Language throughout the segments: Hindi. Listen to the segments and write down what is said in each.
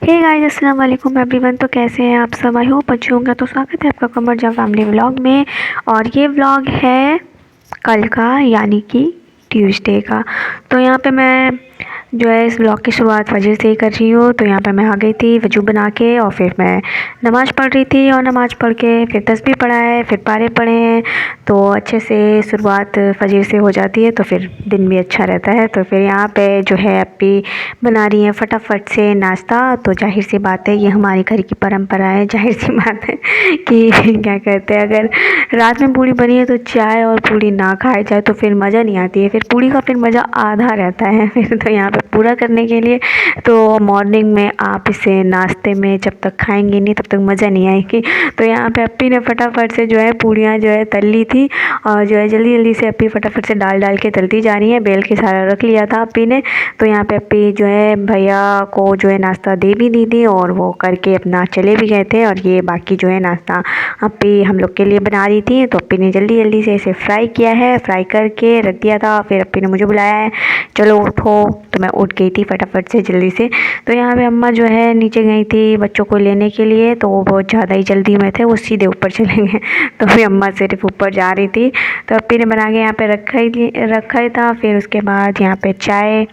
हे गाइस, अस्सलाम वालेकुम एवरीवन। तो कैसे हैं आप सब? आई होप अच्छे होंगे। तो स्वागत है आपका कमर जब फैमिली व्लॉग में। और ये व्लॉग है कल का, यानी कि ट्यूसडे का। तो यहाँ पे मैं जो है इस व्लॉग की शुरुआत फजर से ही कर रही हूँ। तो यहाँ पे मैं आ गई थी वजू बना के, और फिर मैं नमाज़ पढ़ रही थी, और नमाज़ पढ़ के फिर तस्बीह पढ़ा है, फिर पारे पढ़े हैं। तो अच्छे से शुरुआत फजर से हो जाती है, तो फिर दिन भी अच्छा रहता है। तो फिर यहाँ पे जो है अपी बना रही हैं फटाफट से नाश्ता। तो जाहिर सी बात है, ये हमारे घर की परंपरा है। जाहिर सी बात है कि क्या कहते हैं, अगर रात में पूड़ी बनी है तो चाय और पूड़ी ना खाए जाए तो फिर मज़ा नहीं आती है। फिर पूड़ी का फिर मज़ा आधा रहता है। फिर तो यहाँ पे पूरा करने के लिए तो मॉर्निंग में आप इसे नाश्ते में जब तक खाएंगे नहीं तब तक मज़ा नहीं आएगी। तो यहाँ पे अपी ने फटाफट से जो है पूड़ियाँ जो है तल ली थी, और जो है जल्दी जल्दी से अपी फटाफट से डाल के तलती जा रही है। बेल के सारा रख लिया था अपी ने। तो यहाँ पे अपी जो है भैया को जो है नाश्ता दे भी दी थी, और वो करके अपना चले भी गए थे। और ये बाकी जो है नाश्ता अपी हम लोग के लिए बना रही थी। तो अपी ने जल्दी जल्दी से इसे फ्राई किया है, फ्राई करके रख दिया था। फिर अपी ने मुझे बुलाया है, चलो उठो। तो मैं उठ गई थी फटाफट से जल्दी से। तो यहाँ पे अम्मा जो है नीचे गई थी बच्चों को लेने के लिए, तो वो बहुत ज़्यादा ही जल्दी में थे, वो सीधे ऊपर चले गए। तो फिर अम्मा सिर्फ ऊपर जा रही थी। तो अपी ने बना के यहाँ पे रखा ही था। फिर उसके बाद यहाँ पे चाय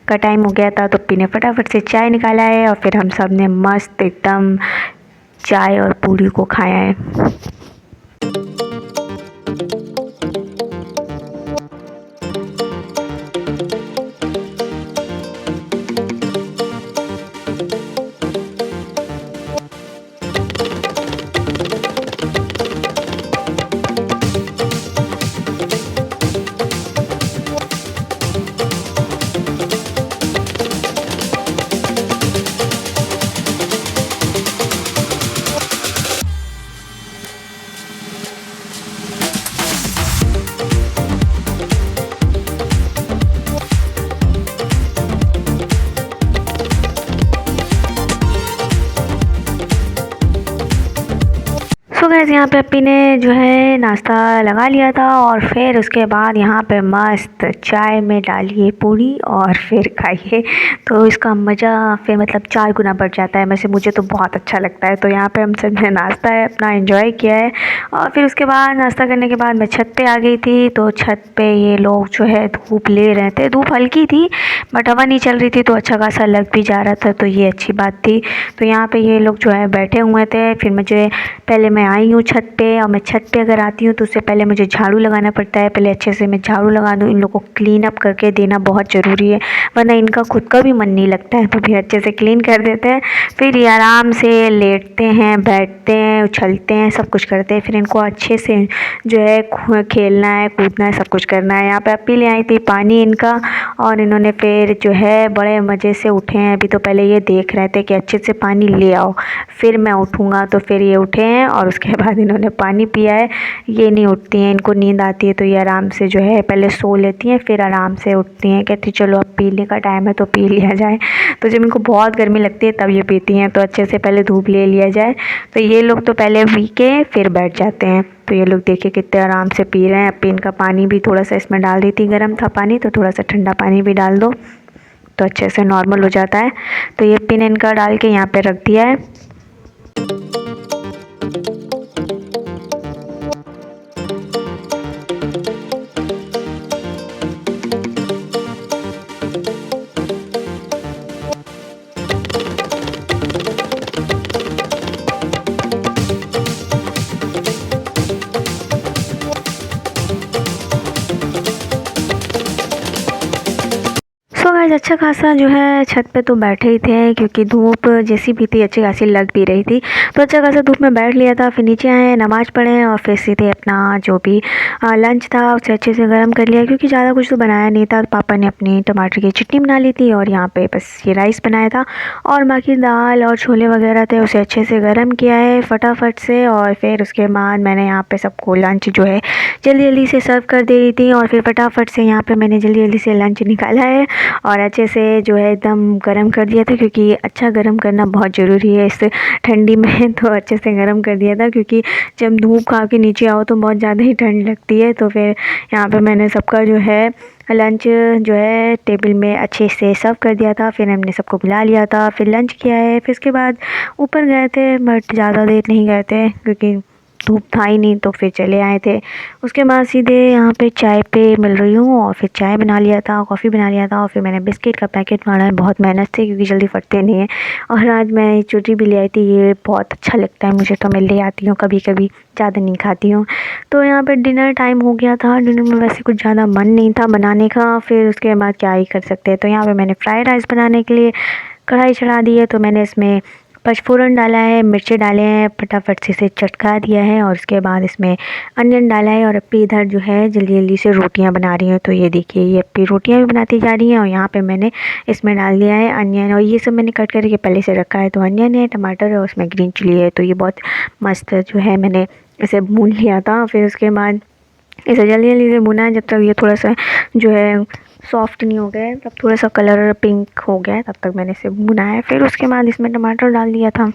का टाइम हो गया था, तो अपी ने फटाफट से चाय निकाला है, और फिर हम सब ने मस्त एकदम चाय और पूड़ी को खाया है। सो गाइस, यहाँ पे अपी ने जो है नाश्ता लगा लिया था, और फिर उसके बाद यहाँ पे मस्त चाय में डालिए पूड़ी और फिर खाइए। तो इसका मज़ा फिर मतलब 4 गुना बढ़ जाता है। वैसे मुझे तो बहुत अच्छा लगता है। तो यहाँ पे हम सब ने नाश्ता है अपना एंजॉय किया है, और फिर उसके बाद नाश्ता करने के बाद मैं छत पे आ गई थी। तो छत पे ये लोग जो है धूप ले रहे थे। धूप हल्की थी बट हवा नहीं चल रही थी, तो अच्छा खासा लग भी जा रहा था, तो ये अच्छी बात थी। तो यहाँ पे ये लोग जो है बैठे हुए थे। फिर मुझे पहले मैं आई हूँ छत पे, और मैं छत पे अगर आती हूँ तो उससे पहले मुझे झाड़ू लगाना पड़ता है। पहले अच्छे से मैं झाड़ू लगा दूँ, इन लोगों को क्लीन अप करके देना बहुत ज़रूरी है, वरना इनका खुद का भी मन नहीं लगता है। तो फिर अच्छे से क्लीन कर देते हैं। फिर ये आराम से लेटते हैं, बैठते हैं, उछलते हैं, सब कुछ करते हैं। फिर इनको अच्छे से जो है खेलना है, कूदना है, सब कुछ करना है। यहाँ पे अपी ले आई थी पानी इनका, और इन्होंने फिर जो है बड़े मज़े से उठे हैं। अभी तो पहले ये देख रहे थे कि अच्छे से पानी ले आओ, फिर मैं उठूँगा। तो फिर ये उठे हैं, और उसके बाद इन्होंने पानी पिया है। ये नहीं उठती हैं, इनको नींद आती है, तो ये आराम से जो है पहले सो लेती हैं, फिर आराम से उठती हैं। कहती चलो अब पीने का टाइम है तो पी लिया जाए। तो जब इनको बहुत गर्मी लगती है तब ये पीती हैं। तो अच्छे से पहले धूप ले लिया जाए। तो ये लोग तो पहले पी के फिर बैठ जाते हैं। तो ये लोग देखिए कितने आराम से पी रहे हैं। अब इनका पानी भी थोड़ा सा इसमें डाल दी थी, गर्म था पानी, तो थोड़ा सा ठंडा पानी भी डाल दो तो अच्छे से नॉर्मल हो जाता है। तो ये पिन इनका डाल के यहाँ पे रख दिया है। सो गाइस, अच्छा खासा जो है छत पे तो बैठे ही थे, क्योंकि धूप जैसी भी थी अच्छी खासी लग भी रही थी। तो अच्छा खासा धूप में बैठ लिया था। फिर नीचे आए, नमाज़ पढ़े, और फिर सीधे अपना जो भी लंच था उसे अच्छे से गर्म कर लिया, क्योंकि ज़्यादा कुछ तो बनाया नहीं था। पापा ने अपनी टमाटर की चटनी बना ली थी, और यहाँ पे बस ये राइस बनाया था, और बाकी दाल और छोले वगैरह थे उसे अच्छे से गर्म किया है फटाफट से। और फिर उसके बाद मैंने यहाँ पे सबको लंच जो है जल्दी जल्दी से सर्व कर दे रही थी, और फिर फटाफट से यहाँ पे मैंने जल्दी जल्दी से लंच निकाला है, और अच्छे से जो है एकदम गर्म कर दिया था, क्योंकि अच्छा गर्म करना बहुत ज़रूरी है इस ठंडी में। तो अच्छे से गर्म कर दिया था, क्योंकि जब धूप खा के नीचे आओ तो बहुत ज़्यादा ही ठंड लगती है। तो फिर यहाँ पे मैंने सबका जो है लंच जो है टेबल में अच्छे से सर्व कर दिया था। फिर हमने सबको बुला लिया था, फिर लंच किया है। फिर उसके बाद ऊपर गए थे, बट ज़्यादा देर नहीं गए थे क्योंकि धूप था ही नहीं, तो फिर चले आए थे। उसके बाद सीधे यहाँ पे चाय पे मिल रही हूँ और फिर चाय बना लिया था, कॉफ़ी बना लिया था और फिर मैंने बिस्किट का पैकेट मारा है, बहुत मेहनत से क्योंकि जल्दी फटते नहीं है। और आज मैं चूटी भी ले आई थी, ये बहुत अच्छा लगता है मुझे, तो मैं ले आती हूँ कभी कभी, ज़्यादा नहीं खाती हूँ। तो यहाँ पर डिनर टाइम हो गया था। डिनर में वैसे कुछ ज़्यादा मन नहीं था बनाने का, फिर उसके बाद क्या ही कर सकते हैं। तो यहाँ पर मैंने फ्राइड राइस बनाने के लिए कढ़ाई चढ़ा दी है। तो मैंने इसमें पचफोरन डाला है, मिर्ची डाले हैं, फटाफट से इसे चटका दिया है और उसके बाद इसमें अनियन डाला है। और अपनी इधर जो है जल्दी जल्दी से रोटियां बना रही हूँ। तो ये देखिए, ये अपनी रोटियां भी बनाती जा रही हैं और यहाँ पे मैंने इसमें डाल दिया है अनियन, और ये सब मैंने कट करके पहले से रखा है। तो अनियन है, टमाटर है, उसमें ग्रीन चिली है। तो ये बहुत मस्त जो है, मैंने इसे भून लिया था। फिर उसके बाद इसे जल्दी जल्दी से भुना है, जब तक ये थोड़ा सा जो है सॉफ्ट नहीं हो गया है, तब थोड़ा सा कलर पिंक हो गया है, तब तक मैंने इसे भुना है। फिर उसके बाद इसमें टमाटर डाल दिया था।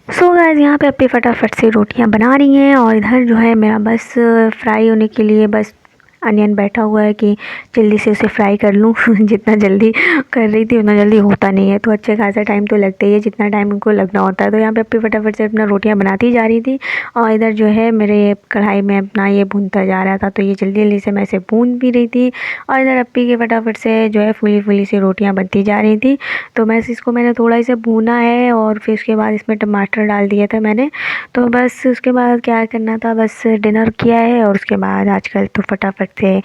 सो गाइस, यहाँ पे अपनी फटाफट से रोटियां बना रही हैं और इधर जो है मेरा बस फ्राई होने के लिए बस अनियन बैठा हुआ है कि जल्दी से उसे फ्राई कर लूँ। जितना जल्दी कर रही थी उतना जल्दी होता नहीं है, तो अच्छे खासा टाइम तो लगता ही है जितना टाइम उनको लगना होता है। तो यहाँ पे अपनी फटाफट से अपना रोटियां बनाती जा रही थी और इधर जो है मेरे कढ़ाई में अपना ये भूनता जा रहा था। तो ये जल्दी जल्दी से मैं इसे भून भी रही थी और इधर अपी के फटाफट से जो है फूली फूली सी रोटियाँ बनती जा रही थी। तो बस इसको मैंने थोड़ा इसे भूना है और फिर उसके बाद इसमें टमाटर डाल दिया था मैंने। तो बस उसके बाद क्या करना था, बस डिनर किया है और उसके बाद आजकल तो फटाफट से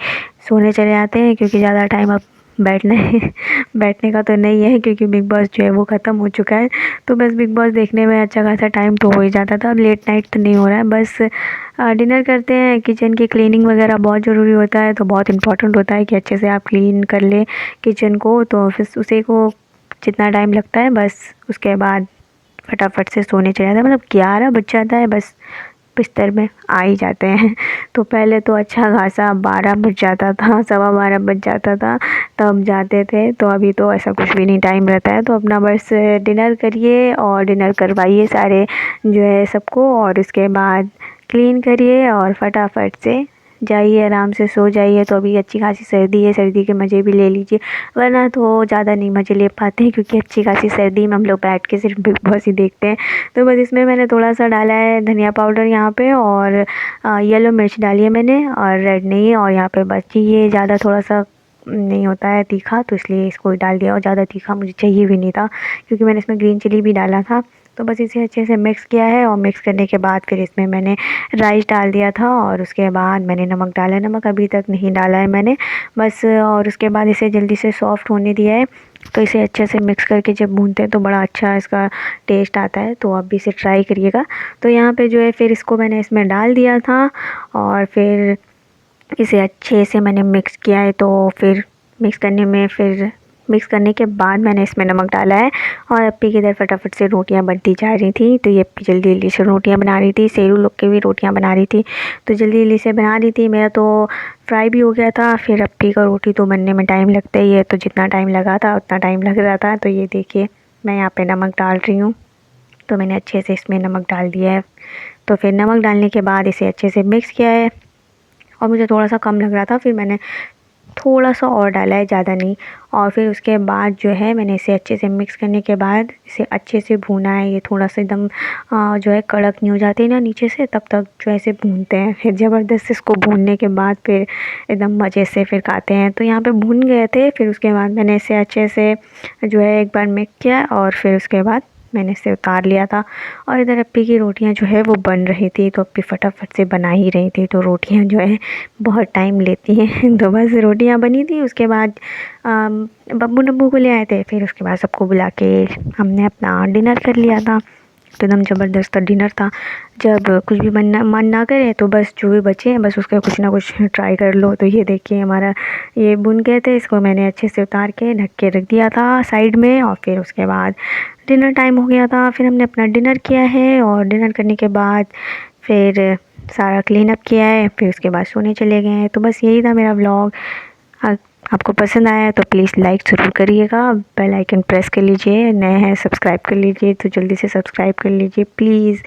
सोने चले जाते हैं क्योंकि ज़्यादा टाइम अब बैठने बैठने का तो नहीं है, क्योंकि बिग बॉस जो है वो ख़त्म हो चुका है। तो बस बिग बॉस देखने में अच्छा खासा टाइम तो हो ही जाता था, अब लेट नाइट तो नहीं हो रहा है। बस डिनर करते हैं। किचन की क्लीनिंग वगैरह बहुत ज़रूरी होता है, तो बहुत इंपॉर्टेंट होता है कि अच्छे से आप क्लीन कर ले किचन को। तो फिर उसी को जितना टाइम लगता है, बस उसके बाद फटाफट से सोने चले जाते हैं। मतलब 11 बज जाता है, बस बिस्तर में आ ही जाते हैं। तो पहले तो अच्छा खासा 12 बज जाता था, 12:15 बज जाता था, तब जाते थे। तो अभी तो ऐसा कुछ भी नहीं टाइम रहता है। तो अपना बस डिनर करिए और डिनर करवाइए सारे जो है सबको, और उसके बाद क्लीन करिए और फटाफट से जाइए, आराम से सो जाइए। तो अभी अच्छी खासी सर्दी है, सर्दी के मज़े भी ले लीजिए, वरना तो ज़्यादा नहीं मज़े ले पाते हैं, क्योंकि अच्छी खासी सर्दी में हम लोग बैठ के सिर्फ बिग बॉस ही देखते हैं। तो बस इसमें मैंने थोड़ा सा डाला है धनिया पाउडर यहाँ पे, और येलो मिर्च डाली है मैंने, और रेड नहीं। और यहाँ पे बस ये ज़्यादा थोड़ा सा नहीं होता है तीखा, तो इसलिए इसको डाल दिया, और ज़्यादा तीखा मुझे चाहिए भी नहीं था क्योंकि मैंने इसमें ग्रीन चिली भी डाला था। तो बस इसे अच्छे से मिक्स किया है, और मिक्स करने के बाद फिर इसमें मैंने राइस डाल दिया था, और उसके बाद मैंने नमक डाला है। नमक अभी तक नहीं डाला है मैंने, बस। और उसके बाद इसे जल्दी से सॉफ्ट होने दिया है। तो इसे अच्छे से मिक्स करके जब भूनते हैं तो बड़ा अच्छा इसका टेस्ट आता है। तो आप भी इसे ट्राई करिएगा। तो यहाँ पे जो है फिर इसको मैंने इसमें डाल दिया था, और फिर इसे अच्छे से मैंने मिक्स किया है। तो फिर मिक्स करने के बाद मैंने इसमें नमक डाला है, और अप्पी की इधर फटाफट से रोटियां बनती जा रही थी। तो ये अप्पी जल्दी जल्दी से रोटियां बना रही थी, सेरू लोग की भी रोटियां बना रही थी, तो जल्दी जल्दी से बना रही थी। मेरा तो फ्राई भी हो गया था, फिर अप्पी का रोटी तो बनने में टाइम लगता ही है, तो जितना टाइम लगा था उतना टाइम लग रहा था। तो ये देखिए, मैं यहाँ पर नमक डाल रही हूँ। तो मैंने अच्छे से इसमें नमक डाल दिया है। तो फिर नमक डालने के बाद इसे अच्छे से मिक्स किया है, और मुझे थोड़ा सा कम लग रहा था, फिर मैंने थोड़ा सा और डाला है, ज़्यादा नहीं। और फिर उसके बाद जो है मैंने इसे अच्छे से मिक्स करने के बाद इसे अच्छे से भूना है। ये थोड़ा सा एकदम जो है कड़क नहीं हो जाती ना नीचे से, तब तक जो है इसे भूनते हैं। फिर ज़बरदस्त इसको भूनने के बाद फिर एकदम मज़े से फिर खाते हैं। तो यहाँ पे भून गए थे, फिर उसके बाद मैंने इसे अच्छे से जो है एक बार मिक्स किया, और फिर उसके बाद मैंने इसे उतार लिया था। और इधर अप्पी की रोटियां जो है वो बन रही थी, तो अप्पी फटाफट से बना ही रही थी। तो रोटियां जो है बहुत टाइम लेती हैं। तो बस रोटियां बनी थी, उसके बाद बब्बू नब्बू को ले आए थे, फिर उसके बाद सबको बुला के हमने अपना डिनर कर लिया था। तो एकदम ज़बरदस्त डिनर था। जब कुछ भी मन ना करे तो बस जो भी बचे हैं बस उसका कुछ ना कुछ ट्राई कर लो। तो ये देखिए हमारा ये बुन गए थे, इसको मैंने अच्छे से उतार के ढक के रख दिया था साइड में। और फिर उसके बाद डिनर टाइम हो गया था, फिर हमने अपना डिनर किया है और डिनर करने के बाद फिर सारा क्लीन अप किया है, फिर उसके बाद सोने चले गए हैं। तो बस यही था मेरा व्लॉग। आपको पसंद आया तो प्लीज़ लाइक ज़रूर करिएगा, बेल आइकन प्रेस कर लीजिए, नए हैं सब्सक्राइब कर लीजिए तो जल्दी से सब्सक्राइब कर लीजिए प्लीज़।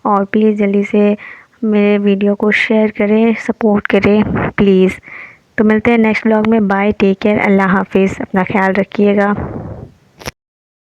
और प्लीज़ जल्दी से मेरे वीडियो को शेयर करें, सपोर्ट करें प्लीज़। तो मिलते हैं नेक्स्ट व्लॉग में। बाय, टेक केयर, अल्लाह हाफिज़, अपना ख्याल रखिएगा।